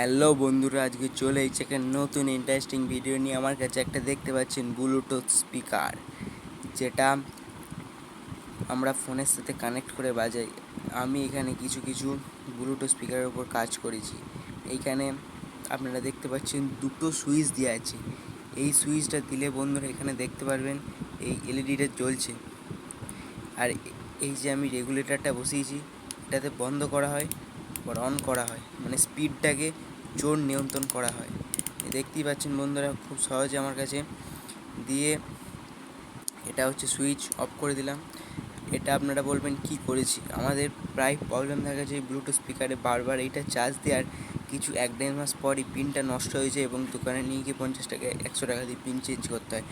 Hello বন্ধুরা, আজকে চলে এসেছে একটা নতুন ইন্টারেস্টিং ভিডিও নিয়ে। আমার কাছে একটা দেখতে পাচ্ছেন ব্লুটুথ স্পিকার, যেটা আমরা ফোনের সাথে কানেক্ট করে বাজাই। আমি এখানে কিছু কিছু ব্লুটুথ স্পিকারের উপর কাজ করেছি। এইখানে আপনারা দেখতে পাচ্ছেন দুটো সুইচ দেওয়া আছে। এই সুইচটা দিলে বন্ধুরা এখানে দেখতে পারবেন এই এলইডিটা জ্বলছে। আর এই যে আমি রেগুলেটরটা বসিয়েছি, এটাতে বন্ধ করা হয় আবার অন করা হয়, মানে স্পিডটাকে জোর নিয়ন্ত্রণ করা হয়। দেখতেই পাচ্ছেন বন্ধুরা, খুব সহজে আমার কাছে দিয়ে এটা হচ্ছে সুইচ অফ করে দিলাম। এটা আপনারা বলবেন কি করেছি। আমাদের প্রায় প্রবলেম থাকে যে ব্লুটুথ স্পিকারে বারবার এইটা চার্জ দেওয়ার কিছু 1-1.5 মাস পরই পিনটা নষ্ট হয়ে যায় এবং দোকানে নিয়ে গিয়ে 50 টাকা 100 টাকা দিয়ে পিন চেঞ্জ করতে হয়।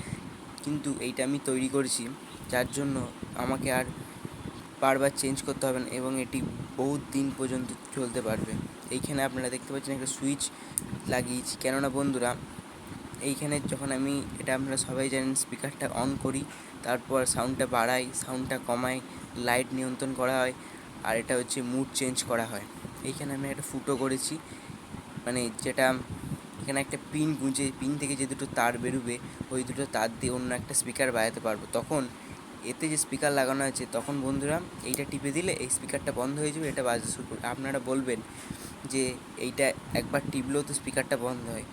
কিন্তু এইটা আমি তৈরি করেছি যার জন্য আমাকে আর বারবার চেঞ্জ করতে হবে না এবং এটি বহুত দিন পর্যন্ত চলতে পারবে। এইখানে আপনারা দেখতে পাচ্ছেন একটা সুইচ লাগিয়েছি, কেননা বন্ধুরা এইখানে যখন আমি এটা আপনারা সবাই জানেন স্পিকারটা অন করি, তারপর সাউন্ডটা বাড়াই, সাউন্ডটা কমাই, লাইট নিয়ন্ত্রণ করা হয়, আর এটা হচ্ছে মুড চেঞ্জ করা হয়। এইখানে আমি একটা ফুটো করেছি, মানে যেটা এখানে একটা পিন গুঁজে পিন থেকে যে দুটো তার বেরোবে, ওই দুটো তার দিয়ে অন্য একটা স্পিকার বাজাতে পারবো। তখন এতে যে স্পিকার লাগানো আছে, তখন বন্ধুরা এইটা টিপে দিলে এই স্পিকারটা বন্ধ হয়ে যাবে, এটা বাজতে শুরু করবে। আপনারা বলবেন যে এইটা একবার টিপলেও তো স্পিকারটা বন্ধ হয়।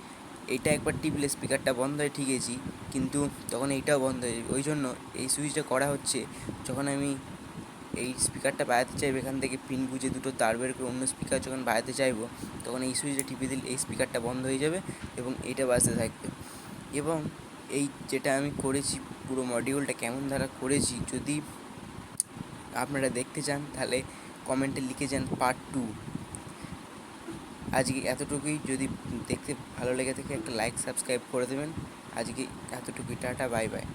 এইটা একবার টিপলে স্পিকারটা বন্ধ হয় ঠিক আছে, কিন্তু তখন এইটাও বন্ধ হয়ে যাবে। ওই জন্য এই সুইচটা করা হচ্ছে, যখন আমি এই স্পিকারটা বাজাতে চাইবো, এখান থেকে পিন গুঁজে দুটো তার বের করে অন্য স্পিকার যখন বাজাতে চাইবো, তখন এই সুইচটা টিপে দিলে এই স্পিকারটা বন্ধ হয়ে যাবে এবং এইটা বাজতে থাকবে। এবং এই যেটা আমি করেছি, পুরো মডিউলটা কেমন ধারা করেছি, যদি আপনারা দেখতে চান তাহলে কমেন্টে লিখে যান পার্ট 2। আজকে এতটুকুই। যদি দেখতে ভালো লেগে থাকে একটা লাইক সাবস্ক্রাইব করে দেবেন। আজকে এতটুকুই, টাটা, বাই বাই।